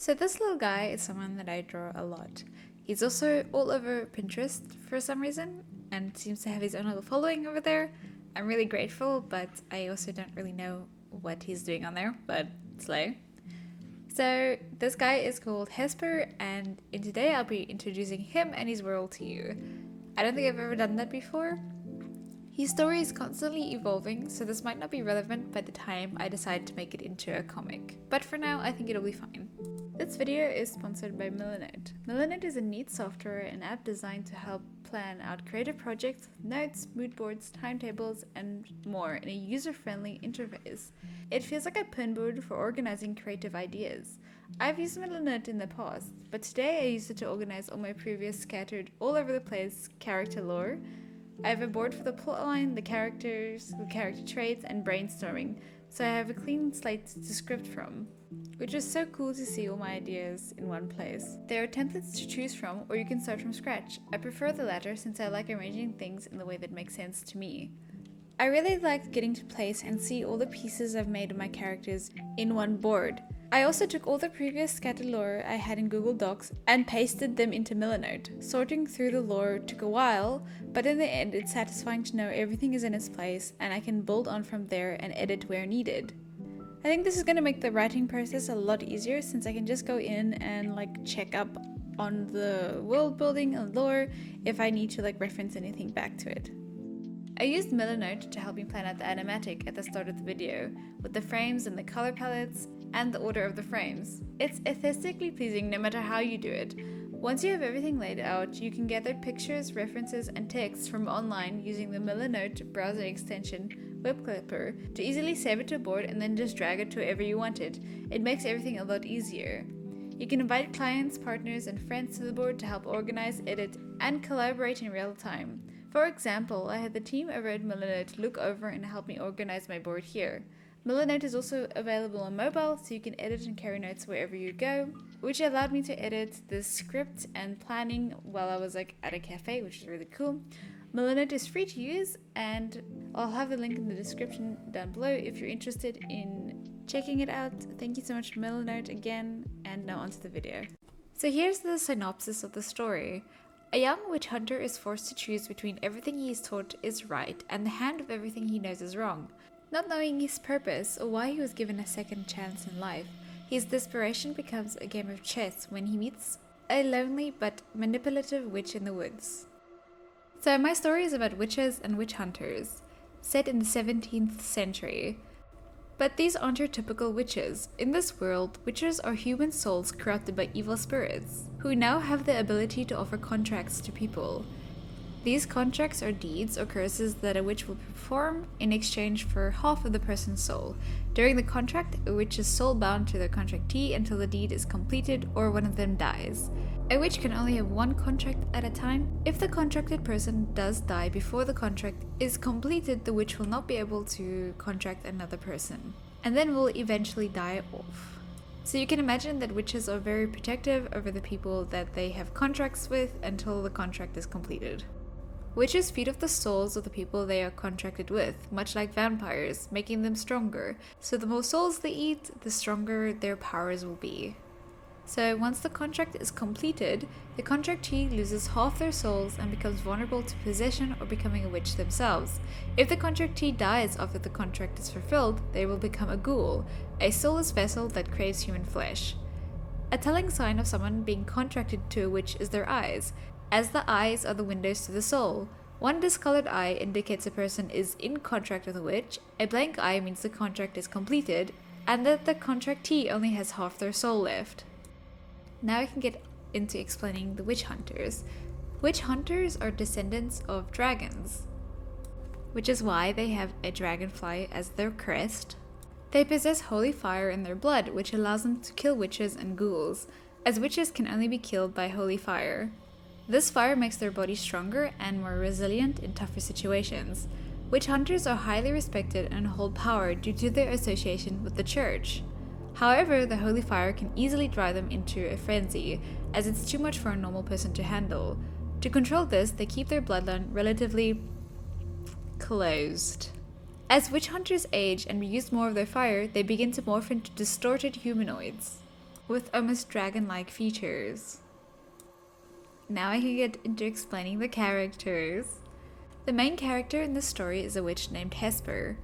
So this little guy is someone that I draw a lot. He's also all over Pinterest for some reason and seems to have his own little following over there. I'm really grateful, but I also don't really know what he's doing on there, but slay. So this guy is called Hesper, and in today I'll be introducing him and his world to you. I don't think I've ever done that before. His story is constantly evolving, so this might not be relevant by the time I decide to make it into a comic. But for now, I think it'll be fine. This video is sponsored by Milanote. Milanote is a neat software and app designed to help plan out creative projects with notes, mood boards, timetables, and more in a user-friendly interface. It feels like a pinboard for organizing creative ideas. I've used Milanote in the past, but today I use it to organize all my previous scattered all over the place character lore. I have a board for the plotline, the characters, the character traits, and brainstorming, so I have a clean slate to script from, which is so cool to see all my ideas in one place. There are templates to choose from, or you can start from scratch. I prefer the latter since I like arranging things in the way that makes sense to me. I really liked getting to place and see all the pieces I've made of my characters in one board. I also took all the previous scattered lore I had in Google Docs and pasted them into Milanote. Sorting through the lore took a while, but in the end it's satisfying to know everything is in its place and I can build on from there and edit where needed. I think this is going to make the writing process a lot easier since I can just go in and check up on the world building and lore if I need to reference anything back to it. I used Milanote to help me plan out the animatic at the start of the video, with the frames and the color palettes, and the order of the frames. It's aesthetically pleasing no matter how you do it. Once you have everything laid out, you can gather pictures, references, and text from online using the Milanote browser extension Web Clipper to easily save it to a board and then just drag it to wherever you want it. It makes everything a lot easier. You can invite clients, partners, and friends to the board to help organize, edit, and collaborate in real time. For example, I had the team over at Milanote look over and help me organize my board here. Milanote is also available on mobile, so you can edit and carry notes wherever you go, which allowed me to edit the script and planning while I was at a cafe, which is really cool. Milanote is free to use, and I'll have the link in the description down below if you're interested in checking it out. Thank you so much, Milanote, again, and now onto the video. So here's the synopsis of the story. A young witch hunter is forced to choose between everything he is taught is right and the hand of everything he knows is wrong. Not knowing his purpose or why he was given a second chance in life, his desperation becomes a game of chess when he meets a lonely but manipulative witch in the woods. So my story is about witches and witch hunters, set in the 17th century. But these aren't your typical witches. In this world, witches are human souls corrupted by evil spirits, who now have the ability to offer contracts to people. These contracts are deeds or curses that a witch will perform in exchange for half of the person's soul. During the contract, a witch is soul-bound to their contractee until the deed is completed or one of them dies. A witch can only have one contract at a time. If the contracted person does die before the contract is completed, the witch will not be able to contract another person, and then will eventually die off. So you can imagine that witches are very protective over the people that they have contracts with until the contract is completed. Witches feed off the souls of the people they are contracted with, much like vampires, making them stronger. So the more souls they eat, the stronger their powers will be. So once the contract is completed, the contractee loses half their souls and becomes vulnerable to possession or becoming a witch themselves. If the contractee dies after the contract is fulfilled, they will become a ghoul, a soulless vessel that craves human flesh. A telling sign of someone being contracted to a witch is their eyes, as the eyes are the windows to the soul. One discolored eye indicates a person is in contract with a witch, a blank eye means the contract is completed, and that the contractee only has half their soul left. Now I can get into explaining the witch hunters. Witch hunters are descendants of dragons, which is why they have a dragonfly as their crest. They possess holy fire in their blood, which allows them to kill witches and ghouls, as witches can only be killed by holy fire. This fire makes their bodies stronger and more resilient in tougher situations. Witch hunters are highly respected and hold power due to their association with the church. However, the holy fire can easily drive them into a frenzy, as it's too much for a normal person to handle. To control this, they keep their bloodline relatively closed. As witch hunters age and use more of their fire, they begin to morph into distorted humanoids. with almost dragon-like features. Now I can get into explaining the characters. The main character in the story is a witch named Hesper.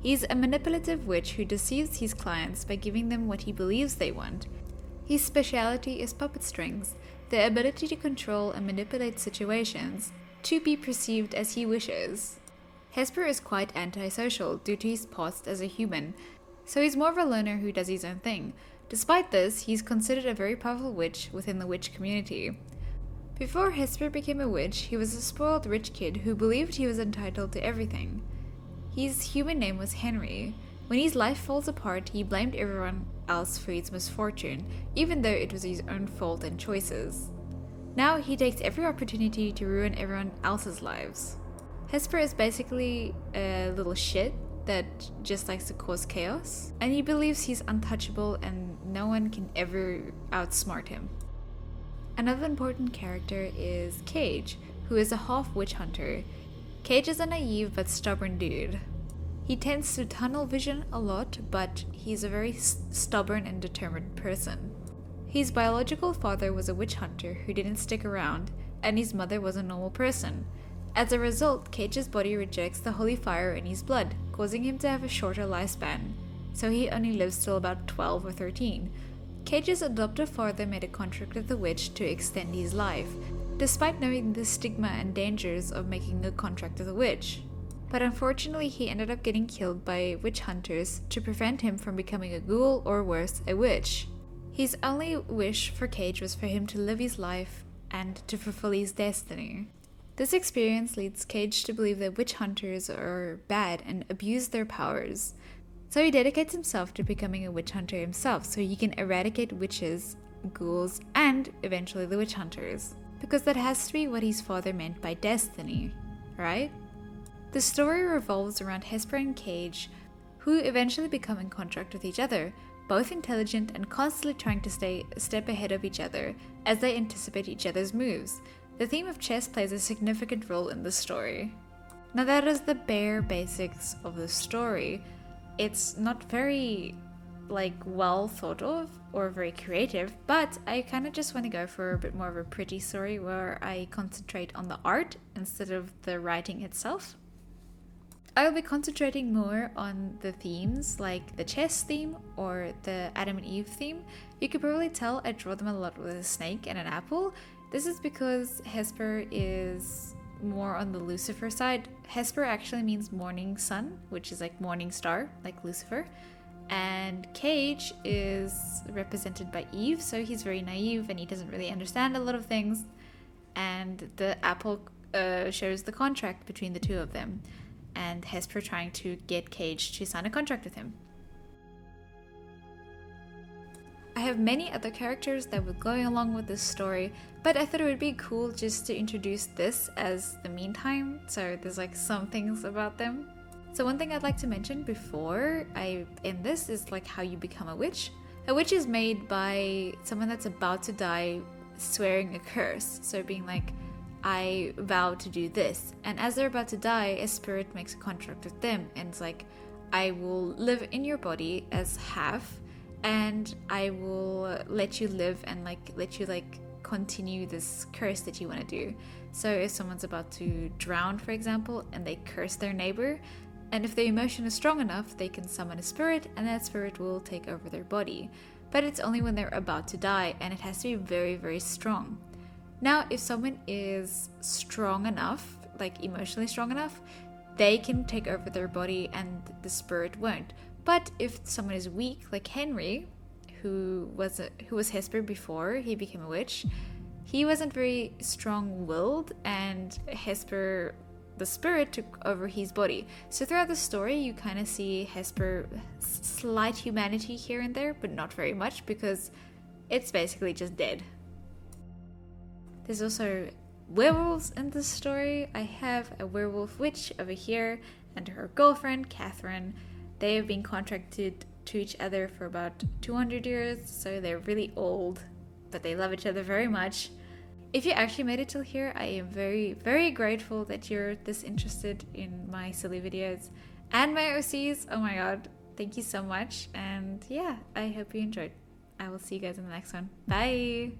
He's a manipulative witch who deceives his clients by giving them what he believes they want. His speciality is puppet strings, the ability to control and manipulate situations to be perceived as he wishes. Hesper is quite antisocial due to his past as a human, so he's more of a loner who does his own thing. Despite this, he's considered a very powerful witch within the witch community. Before Hesper became a witch, he was a spoiled rich kid who believed he was entitled to everything. His human name was Henry. When his life falls apart, he blamed everyone else for his misfortune, even though it was his own fault and choices. Now he takes every opportunity to ruin everyone else's lives. Hesper is basically a little shit that just likes to cause chaos, and he believes he's untouchable and no one can ever outsmart him. Another important character is Cage, who is a half witch hunter. Cage is a naive but stubborn dude. He tends to tunnel vision a lot, but he's a very stubborn and determined person. His biological father was a witch hunter who didn't stick around, and his mother was a normal person. As a result, Cage's body rejects the holy fire in his blood, causing him to have a shorter lifespan, so he only lives till about 12 or 13. Cage's adoptive father made a contract with the witch to extend his life, despite knowing the stigma and dangers of making a contract with a witch. But unfortunately, he ended up getting killed by witch hunters to prevent him from becoming a ghoul or worse, a witch. His only wish for Cage was for him to live his life and to fulfill his destiny. This experience leads Cage to believe that witch hunters are bad and abuse their powers. So he dedicates himself to becoming a witch hunter himself so he can eradicate witches, ghouls, and eventually the witch hunters. Because that has to be what his father meant by destiny, right? The story revolves around Hesper and Cage, who eventually become in contract with each other, both intelligent and constantly trying to stay a step ahead of each other as they anticipate each other's moves. The theme of chess plays a significant role in the story. Now that is the bare basics of the story. It's not very well thought of or very creative, but I kind of just want to go for a bit more of a pretty story where I concentrate on the art instead of the writing itself. I'll be concentrating more on the themes, like the chess theme or the Adam and Eve theme. You could probably tell I draw them a lot with a snake and an apple. This is because Hesper is more on the Lucifer side. Hesper actually means morning sun, which is like morning star, like Lucifer. And Cage is represented by Eve, so he's very naive and he doesn't really understand a lot of things. And the apple shows the contract between the two of them, and Hesper trying to get Cage to sign a contract with him. I have many other characters that were going along with this story, but I thought it would be cool just to introduce this as the meantime, so there's like some things about them. So one thing I'd like to mention before I end this is like how you become a witch. A witch is made by someone that's about to die swearing a curse, so being like, I vow to do this, and as they're about to die, a spirit makes a contract with them, and it's like, I will live in your body as half, and I will let you live and let you continue this curse that you want to do. So if someone's about to drown, for example, and they curse their neighbor, and if their emotion is strong enough, they can summon a spirit, and that spirit will take over their body. But it's only when they're about to die, and it has to be very, very strong. Now, if someone is strong enough, like emotionally strong enough, they can take over their body and the spirit won't. But if someone is weak, like Henry, who was Hesper before he became a witch, he wasn't very strong-willed, and Hesper, the spirit, took over his body. So throughout the story, you kind of see Hesper slight humanity here and there, but not very much because it's basically just dead. There's also werewolves in this story. I have a werewolf witch over here and her girlfriend, Catherine. They have been contracted to each other for about 200 years, so they're really old, but they love each other very much. If you actually made it till here, I am very, very grateful that you're this interested in my silly videos and my OCs. Oh my god, thank you so much. And yeah, I hope you enjoyed. I will see you guys in the next one. Bye.